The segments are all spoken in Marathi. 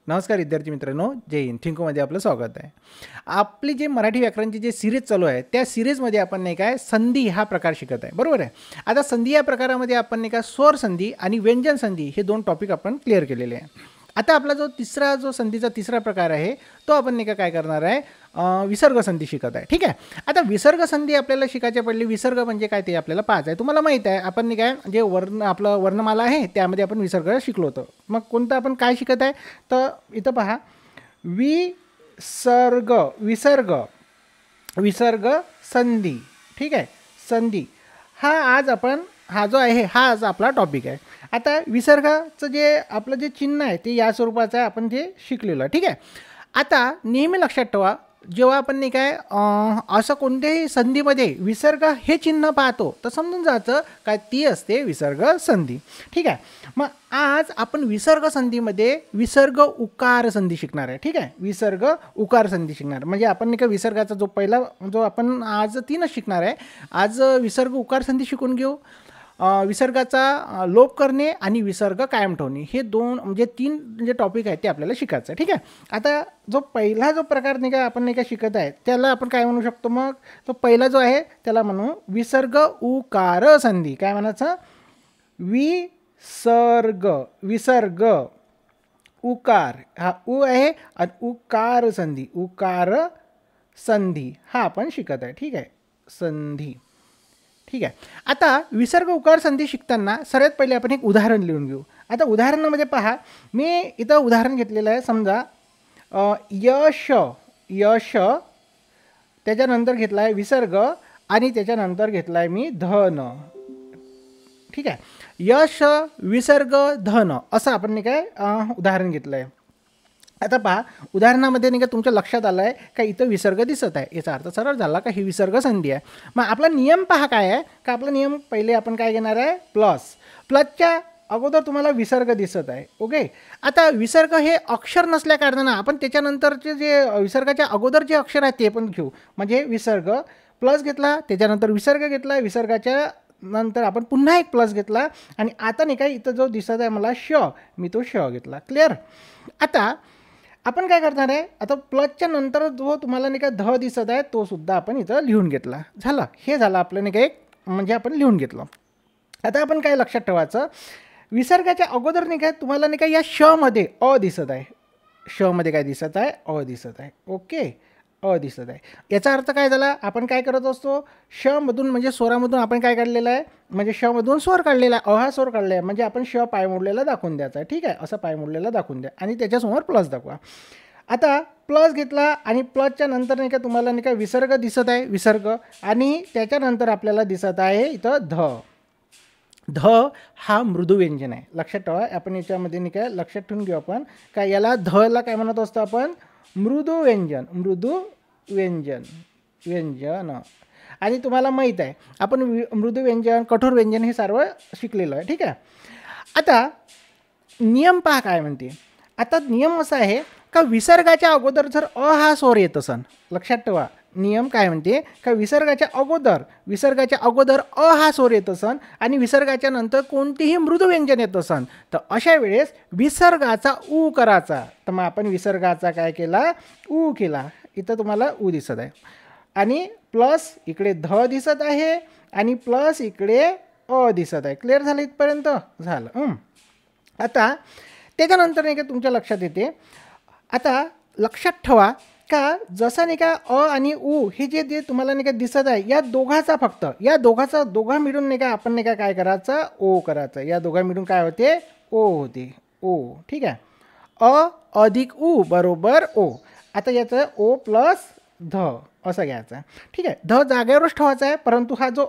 नमस्कार विद्यार्थी मित्रांनो, जय हिंद. थिंकोमध्ये आपलं स्वागत आहे. आपली जे मराठी व्याकरणची जे सिरीज चालू आहे त्या सिरीजमध्ये आपण नाही काय संधी हा प्रकार शिकत आहे, बरोबर आहे. आता संधी या प्रकारामध्ये आपण नाही का स्वर संधी आणि व्यंजन संधी हे दोन टॉपिक आपण क्लिअर केलेले आहे. आता आपला जो संधीचा तिसरा प्रकार आहे तो आपण नाही का काय करणार आहे, विसर्ग संधी शिकत आहे. ठीक आहे. आता विसर्ग संधी आपल्याला शिकायच्या पडली. विसर्ग म्हणजे काय ते आपल्याला पाहायचं आहे. तुम्हाला माहीत आहे आपण नाही काय जे आपलं वर्णमाला आहे त्यामध्ये आपण विसर्ग शिकलो होतो. मग कोणतं आपण काय शिकत आहे तर इथं पहा, विसर्ग विसर्ग विसर्ग संधी. ठीक आहे. संधी हा जो आहे हा आज आपला टॉपिक आहे. आता विसर्गाचं जे आपलं जे चिन्ह आहे ते या स्वरूपाचं आहे, आपण जे शिकलेलं आहे. ठीक आहे. आता नेहमी लक्षात ठेवा, जेव्हा आपण नाही काय असं कोणत्याही संधीमध्ये विसर्ग हे चिन्ह पाहतो तर समजून जायचं काय ती असते विसर्ग संधी. ठीक आहे. मग आज आपण विसर्ग संधीमध्ये विसर्ग उकार संधी शिकणार आहे. ठीक आहे. विसर्ग उकार संधी शिकणार म्हणजे आपण नाही का विसर्गाचा जो पहिला जो आपण आज तीनच शिकणार आहे. आज विसर्ग उकार संधी शिकून घेऊ. विसर्गाचा लोप करणे आणि विसर्ग कायम ठेवणे हे दोन म्हणजे तीन जे टॉपिक आहेत ते आपल्याला शिकायचं आहे. ठीक आहे. आता जो पहिला जो प्रकार नाही का आपण नाही का शिकत आहे त्याला आपण काय म्हणू शकतो, मग तो पहिला जो आहे त्याला म्हणू विसर्ग उकार संधी. काय म्हणायचं, विसर्ग उकार, हा उ आहे आणि उकार संधी हा आपण शिकत आहे. ठीक आहे. संधी. ठीक आहे. आता विसर्ग उकार संधी शिकताना सर्वात पहिले आपण एक उदाहरण लिहून घेऊ. आता उदाहरणामध्ये पहा, मी इथं उदाहरण घेतलेलं आहे. समजा यश त्याच्यानंतर घेतला आहे विसर्ग आणि त्याच्यानंतर घेतला आहे मी धन. ठीक आहे. यश विसर्ग धन असं आपण नाही काय उदाहरण घेतलं आहे. आता पहा उदाहरणामध्ये नाही का तुमच्या लक्षात आलं आहे का इथं विसर्ग दिसत आहे, याचा अर्थ सरळ झाला का ही विसर्ग संधी आहे. मग आपला नियम पहा काय आहे का, आपला नियम पहिले आपण काय घेणार आहे, प्लसच्या अगोदर तुम्हाला विसर्ग दिसत आहे. ओके. आता विसर्ग हे अक्षर नसल्या कारणानं आपण त्याच्यानंतरचे जे विसर्गाच्या अगोदर जे अक्षर आहे ते पण घेऊ. म्हणजे विसर्ग प्लस घेतला, त्याच्यानंतर विसर्ग घेतला, विसर्गाच्या नंतर आपण पुन्हा एक प्लस घेतला आणि आता नाही काय इथं जो दिसत आहे मला मी तो घेतला. क्लिअर. आता आपण काय करणार आहे, आता प्लसच्या नंतर जो तुम्हाला नाही का ध दिसत आहे तो सुद्धा आपण इथं लिहून घेतला. झालं. हे झालं आपलं नाही का एक म्हणजे आपण लिहून घेतलं. आता आपण काय लक्षात ठेवायचं, विसर्गाच्या अगोदर नाही काय तुम्हाला नाही का या मध्ये अ दिसत आहे. मध्ये काय दिसत आहे, अ दिसत आहे. ओके. अ दिसत आहे. याचा अर्थ काय झाला, आपण काय करत असतो मधून म्हणजे स्वरामधून आपण काय काढलेलं आहे, म्हणजे मधून स्वर काढलेला आहे, हा स्वर काढला आहे म्हणजे आपण पाय मोडलेला दाखवून द्यायचा आहे. ठीक आहे. असं पाय मोडलेला दाखवून द्या आणि त्याच्यासमोर प्लस दाखवा. आता प्लस घेतला आणि प्लसच्या नंतर नाही का तुम्हाला नाही का विसर्ग दिसत आहे, विसर्ग आणि त्याच्यानंतर आपल्याला दिसत आहे इथं ध हा मृदू व्यंजन आहे. लक्षात ठेवा. आपण याच्यामध्ये नाही काय लक्षात ठेवून घेऊ आपण काय याला ला काय म्हणत असतो आपण, मृदू व्यंजन. आणि तुम्हाला माहीत आहे आपण मृदू व्यंजन कठोर व्यंजन हे सर्व शिकलेलं आहे. ठीक आहे. आता नियम पहा काय म्हणते. आता नियम असा आहे का विसर्गाच्या अगोदर जर हा स्वर येत असन, लक्षात ठेवा नियम काय म्हणते का विसर्गाच्या अगोदर हा स्वर येत असन आणि विसर्गाच्या नंतर कोणतेही मृदू व्यंजन येत असन तर अशा वेळेस विसर्गाचा उ करायचा. तर मग आपण विसर्गाचा काय केला, उ केला. इथं तुम्हाला उ दिसत आहे आणि प्लस इकडे ध दिसत आहे आणि प्लस इकडे अ दिसत आहे. क्लिअर झालं इथपर्यंत? झालं. आता त्याच्यानंतर नाही का तुमच्या लक्षात येते, आता लक्षात ठेवा का जसं नाही का अ आणि उ हे जे तुम्हाला नाही का दिसत आहे या दोघा मिळून नाही का आपण नाही का काय करायचं, ओ करायचं. या दोघा मिळून काय होते, ओ होते. ओ. ठीक आहे. अ अधिक उ बरोबर ओ. आता याचं ओ प्लस ध असं घ्यायचं. ठीक आहे. ध जागेवरच ठेवायचा आहे, परंतु हा जो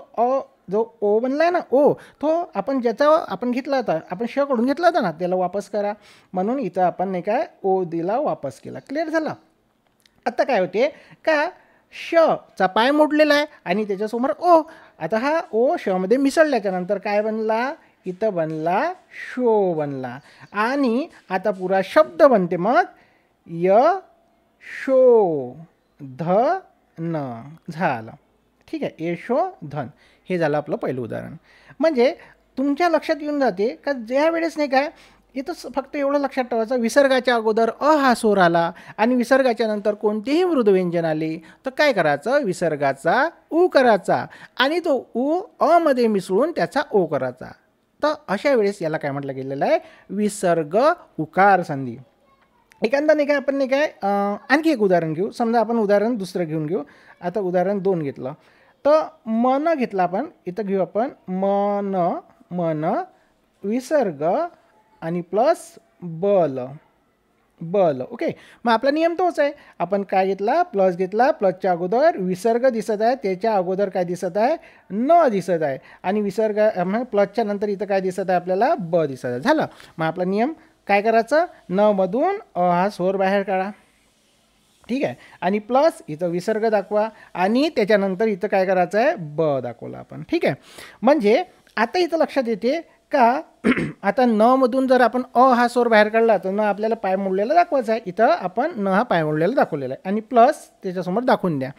ओ बनला आहे ना ओ, तो आपण ज्याचा आपण घेतला होता, आपण कडून घेतला होता ना त्याला वापस करा. म्हणून इथं आपण नाही काय ओ दिला, वापस केला. क्लिअर झाला. आता काय होते का चा पाय मोडलेला आहे आणि त्याच्यासमोर ओ. आता हा ओ मध्ये मिसळल्याच्या नंतर काय बनला, इथं बनला बनला आणि आता पुरा शब्द बनते मग धन झालं. ठीक आहे. धन हे झालं आपलं पहिलं उदाहरण. म्हणजे तुमच्या लक्षात येऊन जाते का ज्या वेळेस नाही काय इथं फक्त एवढं लक्षात ठेवायचं, विसर्गाच्या अगोदर अ हा स्वर आला आणि विसर्गाच्या नंतर कोणतेही मृदुव्यंजन आले तर काय करायचं, विसर्गाचा उ करायचा आणि तो उ अ मध्ये मिसळून त्याचा ओ करायचा. तर अशा वेळेस याला काय म्हटलं गेलेलं आहे, विसर्ग उकार संधी. एखादा नाही काय आपण नाही काय आणखी एक उदाहरण घेऊ. समजा आपण उदाहरण दुसरं घेऊन घेऊ. आता उदाहरण 2 घेतलं तर मन घेतलं आपण, इथं घेऊ आपण मन, मन विसर्ग आणि प्लस बल, बल. ओके, मग आपला नियम तोच आहे. आपण काय घेतला, प्लस घेतला, प्लसच्या अगोदर विसर्ग दिसत आहे, त्याच्या अगोदर काय दिसत आहे, न दिसत आहे आणि विसर्ग प्लसच्या नंतर इथं काय दिसत आहे आपल्याला, ब दिसत आहे. झालं. मग आपला नियम काय करायचं, न मधून अ हा स्वर बाहेर काढा. ठीक आहे, आणि प्लस इथं विसर्ग दाखवा आणि त्याच्यानंतर इथं काय करायचं आहे, ब दाखवलं आपण. ठीक आहे, म्हणजे आता इथं लक्षात येते का आता न मधून जर आपण अ हा स्वर बाहेर काढला तर न आपल्याला पाय मोडलेला दाखवायचा आहे. इथं आपण न हा पाय मोडलेला दाखवलेला आहे आणि प्लस त्याच्यासमोर दाखवून द्या.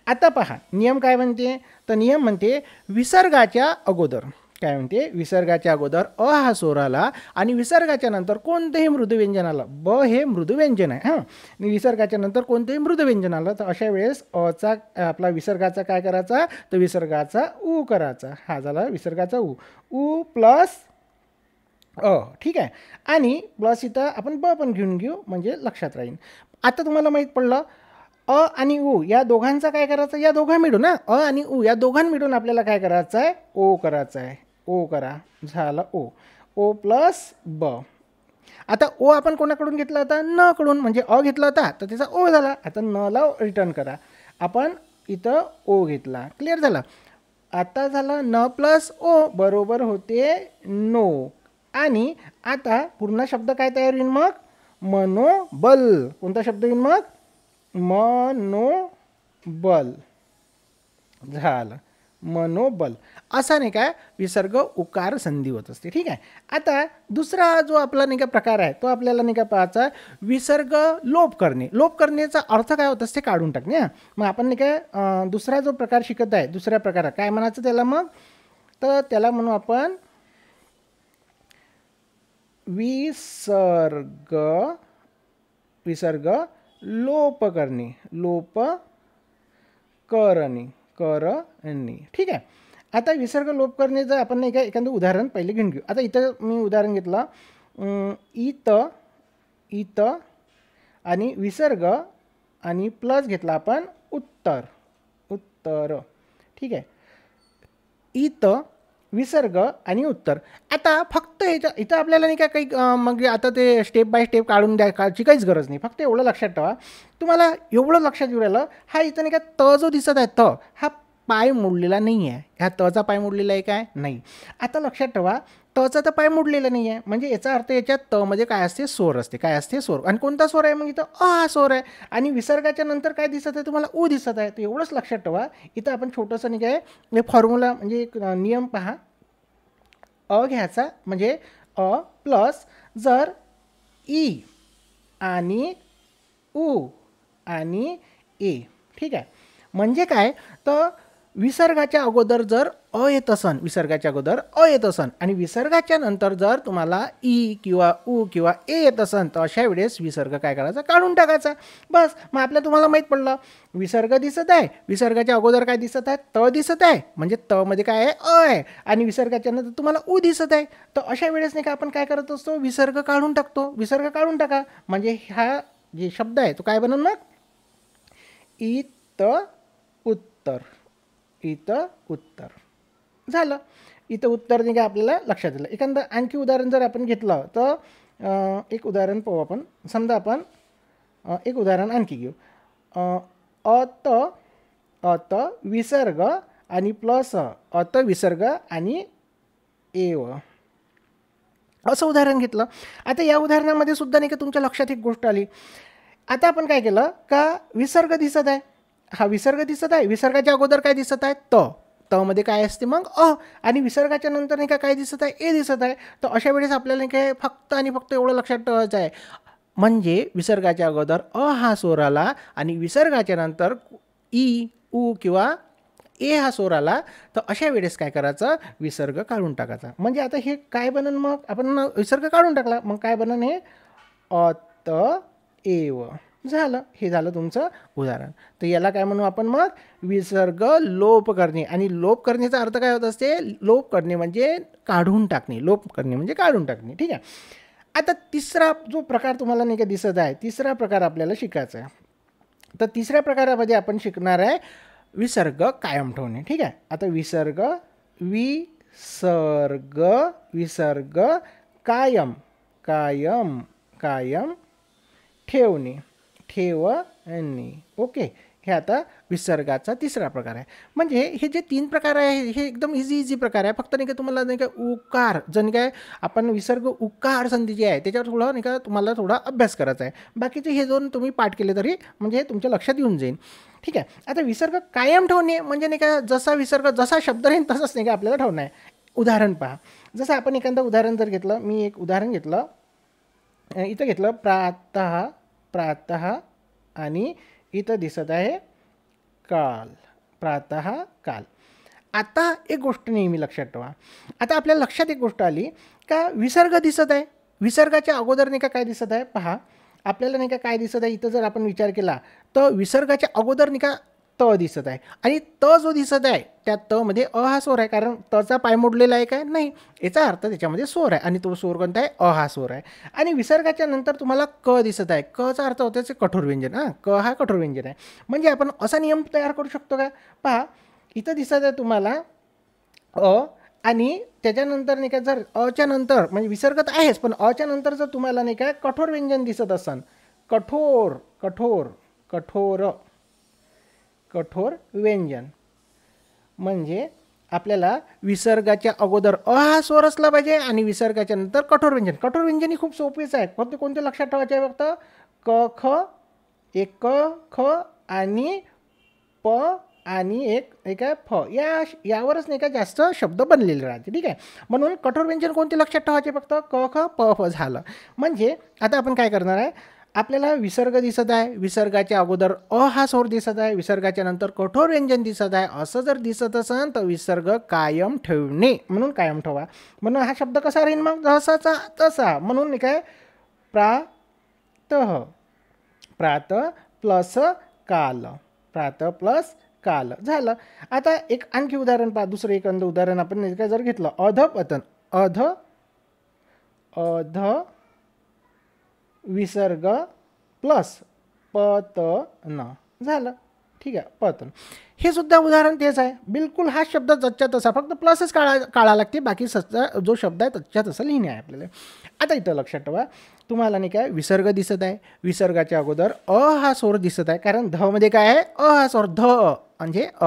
आता पहा नियम काय म्हणते, तर नियम म्हणते विसर्गाच्या अगोदर काय म्हणते, विसर्गाच्या अगोदर अ हा स्वर आला आणि विसर्गाच्या नंतर कोणतेही मृदुव्यंजन आलं, ब हे मृदुव्यंजन आहे हां, विसर्गाच्या नंतर कोणतेही मृदुव्यंजन आलं तर अशा वेळेस अचा आपला विसर्गाचा काय करायचा, तर विसर्गाचा उ करायचा. हा झाला विसर्गाचा उ, उ प्लस अ. ठीक आहे, आणि प्लस इथं आपण ब पण घेऊन घेऊ म्हणजे लक्षात राहील. आता तुम्हाला माहीत पडलं अ आणि उ या दोघांचा काय करायचं, या दोघां मिळून ना अ आणि उ या दोघां मिळून आपल्याला काय करायचं आहे, ओ करायचं आहे. ओ करा, झालं ओ, ओ प्लस ब. आता ओ आपण कोणाकडून घेतला होता, न कडून, म्हणजे अ घेतला होता तर त्याचा ओ झाला. आता न ला रिटर्न करा, आपण इथं ओ घेतला. क्लिअर झालं. आता झालं न प्लस ओ बरोबर होते नो. आणि आता पूर्ण शब्द काय तयार होईल मग, मनोबल. कोणता शब्द येईल मग, मनोबल. झालं मनोबल. असा नाही काय विसर्ग उकार संधी होत असते. ठीक आहे, आता दुसरा जो आपला नाही का प्रकार आहे तो आपल्याला नाही का पाहायचा, विसर्ग लोप करणे. लोप करण्याचा अर्थ काय होत असते, काढून टाकणे. मग आपण नाही काय दुसरा जो प्रकार शिकत आहे, दुसऱ्या प्रकारात काय म्हणायचं त्याला मग, तर त्याला म्हणू आपण विसर्ग, विसर्ग लोप करणे, लोप करणे, करणे. ठीक आहे, आता विसर्ग लोप करणे जर आपण नाही का एखादं उदाहरण पहिले घेऊन घेऊ. आता इथं मी उदाहरण घेतलं इत, इत आणि विसर्ग आणि प्लस घेतला आपण उत्तर, उत्तर. ठीक आहे, इत विसर्ग आणि उत्तर. आता फक्त इथं आपल्याला नाही का काही मग आता ते स्टेप बाय स्टेप काढून द्यायची काहीच गरज नाही. फक्त एवढं लक्षात ठेवा, तुम्हाला एवढं लक्षात येऊ राहिलं, हा इथं नाही का त जो दिसत आहे त हा पाय मोडलेला नाही आहे. ह्या तचा पाय मोडलेला आहे काय, नाही. आता लक्षात ठेवा तचा तर पाय मोडलेला नाही आहे, म्हणजे याचा अर्थ याच्यात त मध्ये काय असते, स्वर असते. काय असते, स्वर. आणि कोणता स्वर आहे मग इथं, अ हा स्वर आहे. आणि विसर्गाच्या नंतर काय दिसत आहे तुम्हाला, उ दिसत आहे. तर एवढंच लक्षात ठेवा. इथं आपण छोटंसं नाही काय फॉर्म्युला म्हणजे एक नियम पहा, अ घ्यायचा म्हणजे अ प्लस जर ई आणि उ आणि ए. ठीक आहे, म्हणजे काय, तर विसर्गाच्या अगोदर जर अ येत असन, विसर्गाच्या अगोदर अ येत असन आणि विसर्गाच्या नंतर जर तुम्हाला ई किंवा उ किंवा ए येत असन तर अशा वेळेस विसर्ग काय करायचा, काढून टाकायचा. बस. मग आपल्याला तुम्हाला माहीत पडलं विसर्ग दिसत आहे, विसर्गाच्या अगोदर काय दिसत आहे, त दिसत आहे, म्हणजे त मध्ये काय आहे, अ आहे, आणि विसर्गाच्या नंतर तुम्हाला उ दिसत आहे. तर अशा वेळेस नाही का आपण काय करत असतो, विसर्ग काढून टाकतो. विसर्ग काढून टाका म्हणजे हा जे शब्द आहे तो काय बनन मग, इत उत्तर, इथं उत्तर. झालं. इथं उत्तर नाही का आपल्याला लक्षात आलं. एखादं आणखी उदाहरण जर आपण घेतलं तर एक उदाहरण पाहू आपण. समजा आपण एक उदाहरण आणखी घेऊ. अत, अत विसर्ग आणि प्लस अत विसर्ग आणि एव असं उदाहरण घेतलं. आता या उदाहरणामध्ये सुद्धा नाही का तुमच्या लक्षात एक गोष्ट आली. आता आपण काय केलं का, विसर्ग दिसत आहे, हा विसर्ग दिसत आहे, विसर्गाच्या अगोदर काय दिसत आहे, त, त मध्ये काय असते मग अ, आणि विसर्गाच्या नंतर नाही का काय दिसत आहे, ए दिसत आहे. तर अशा वेळेस आपल्याला काय फक्त आणि फक्त एवढं लक्षात ठेवायचं आहे, म्हणजे विसर्गाच्या अगोदर अ हा स्वर आला आणि विसर्गाच्या नंतर ई उ किंवा ए हा स्वर आला तर अशा वेळेस काय करायचं, विसर्ग काढून टाकायचा. म्हणजे आता हे काय बनन, मग आपण विसर्ग काढून टाकला, मग काय बनन, हे अत एव झालं. हे झालं तुमचं उदाहरण. तर याला काय म्हणू आपण, मग विसर्ग लोप करणे. आणि लोप करण्याचा अर्थ काय होत असते, लोप करणे म्हणजे काढून टाकणे, लोप करणे म्हणजे काढून टाकणे. ठीक आहे. आता तिसरा जो प्रकार तुम्हाला नाही का दिसत आहे, तिसरा प्रकार आपल्याला शिकायचा आहे. तर तिसऱ्या प्रकारामध्ये आपण शिकणार आहे विसर्ग कायम ठेवणे. ठीक आहे. आता विसर्ग विसर्ग कायम कायम कायम ठेवणे ठेवणे. ओके. हे आता विसर्गाचा तिसरा प्रकार आहे. म्हणजे हे जे 3 प्रकार आहे हे एकदम इझी प्रकार आहे. फक्त नाही का तुम्हाला नाही का उकार, जण काय आपण विसर्ग उकार संधी जी आहे त्याच्यावर थोडं नाही का तुम्हाला थोडा अभ्यास करायचा आहे. बाकीचे हे 2 तुम्ही पाठ केले तरी म्हणजे तुमच्या लक्षात येऊन जाईल. ठीक आहे. आता विसर्ग कायम ठेवणे म्हणजे नाही का जसा विसर्ग जसा शब्द राहील तसंच नाही का आपल्याला ठेवणं आहे. उदाहरण पहा. जसं आपण एखादं उदाहरण जर घेतलं, मी एक उदाहरण घेतलं, इथं घेतलं प्रातः आणि इथं दिसत आहे काल, प्रातः काल. आता एक गोष्ट नेहमी लक्षात ठेवा. आता आपल्या लक्षात एक गोष्ट आली का विसर्ग दिसत आहे, विसर्गाच्या अगोदर नाही का काय दिसत आहे, पहा आपल्याला नाही का काय दिसत आहे. इथं जर आपण विचार केला तर विसर्गाच्या अगोदर नाही का त दिसत आहे. आणि त जो दिसत आहे त्या त मध्ये अ हा स्वर आहे, कारण तचा पाय मोडलेला आहे काय नाही, याचा अर्थ त्याच्यामध्ये स्वर आहे आणि तो स्वर कोणता आहे, अ हा स्वर आहे. आणि विसर्गाच्या नंतर तुम्हाला क दिसत आहे, क चा अर्थ होतो ते कठोर व्यंजन. क हा कठोर व्यंजन आहे. म्हणजे आपण असा नियम तयार करू शकतो का, पहा इथं दिसत आहे तुम्हाला अ, आणि त्याच्यानंतर नाही का जर अच्या नंतर म्हणजे विसर्ग तर आहेच, पण अच्या नंतर जर तुम्हाला नाही का कठोर व्यंजन दिसत असन, कठोर कठोर कठोर कठोर व्यंजन, म्हणजे आपल्याला विसर्गाच्या अगोदर अ हा स्वर असला पाहिजे आणि विसर्गाच्या नंतर कठोर व्यंजन. कठोर व्यंजन ही खूप सोपीच आहे. फक्त कोणते लक्षात ठेवायचे आहे, फक्त क ख, एक क ख आणि प आणि एक आहे फ, यावरच नाही का जास्त शब्द बनलेले राहते. ठीक आहे. म्हणून कठोर व्यंजन कोणते लक्षात ठेवायचे, फक्त क ख प फ झालं. म्हणजे आता आपण काय करणार आहे, आपल्याला विसर्ग दिसत आहे, विसर्गाच्या अगोदर अ हा स्वर दिसत आहे, विसर्गाच्या नंतर कठोर व्यंजन दिसत आहे. असं जर दिसत असेल तर विसर्ग कायम ठेवणे म्हणून कायम ठेवा. म्हणून हा शब्द कसा राहील मग, जसाचा तसा. म्हणून काय प्रात प्लस काल, प्रात प्लस काल झालं. आता एक आणखी उदाहरण पहा, दुसरं एखादं उदाहरण आपण जर घेतलं, अधपतन, अध विसर्ग प्लस पतन झालं. ठीक आहे, पतन. हे सुद्धा उदाहरण तेच आहे, बिलकुल हा शब्द जच्या तसा, फक्त प्लसच काढा लागते, बाकी जो शब्द आहे तच्या तसा लिहिणे आहे आपल्याला. आता इथं लक्षात ठेवा, तुम्हाला नाही काय विसर्ग दिसत आहे, विसर्गाच्या अगोदर अ हा स्वर दिसत आहे, कारण ध मध्ये काय आहे, अ हा स्वर, ध म्हणजे अ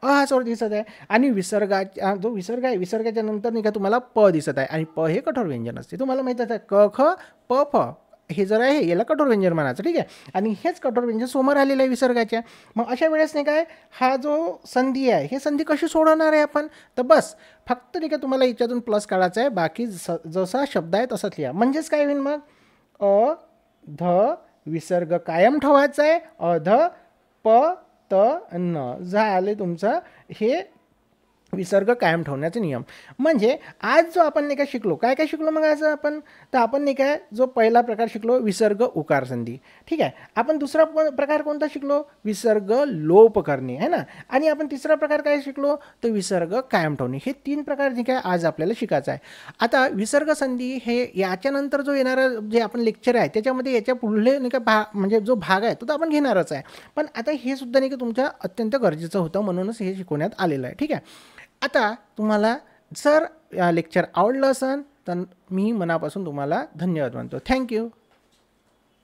हा स्वर दिसत आहे. आणि विसर्गाच्या जो विसर्ग आहे, विसर्गाच्या नंतर नाही का तुम्हाला प दिसत आहे, आणि प हे कठोर व्यंजन असते, तुम्हाला माहीतच आहे. क ख प फ हे जर आहे याला कठोर व्यंजन म्हणायचं. ठीक आहे. आणि हेच कठोर व्यंजन समोर आलेलं आहे विसर्गाच्या. मग अशा वेळेस नाही काय हा जो संधी आहे, हे संधी कशी सोडवणार आहे आपण, तर बस फक्त नाही का तुम्हाला याच्यातून प्लस काढायचं आहे, बाकी जसा शब्द आहे तसाच लिहा. म्हणजेच काय होईल मग, अ ध विसर्ग कायम ठेवायचा आहे, अध प त न झाले तुमचं हे विसर्ग कायम ठेवण्याचे नियम. म्हणजे आज जो आपण नाही काय शिकलो, काय काय शिकलो मग आज आपण, तर आपण नाही काय जो पहिला प्रकार शिकलो विसर्ग उकार संधी. ठीक आहे. आपण दुसरा प्रकार कोणता शिकलो, विसर्ग लोप करणे आहे ना. आणि आपण तिसरा प्रकार काय शिकलो, तर विसर्ग कायम ठेवणे. हे 3 प्रकार जे काय आज आपल्याला शिकायचं आहे. आता विसर्ग संधी हे याच्यानंतर जो येणारा जे आपण लेक्चर आहे त्याच्यामध्ये याच्या पुढले नाही का म्हणजे जो भाग आहे तो आपण घेणारच आहे. पण आता हे सुद्धा नाही का तुमच्या अत्यंत गरजेचं होतं, म्हणूनच हे शिकवण्यात आलेलं आहे. ठीक आहे. आता तुम्हाला जर लेक्चर आवडलं असेल तर मी मनापासून तुम्हाला धन्यवाद मानतो. थँक्यू.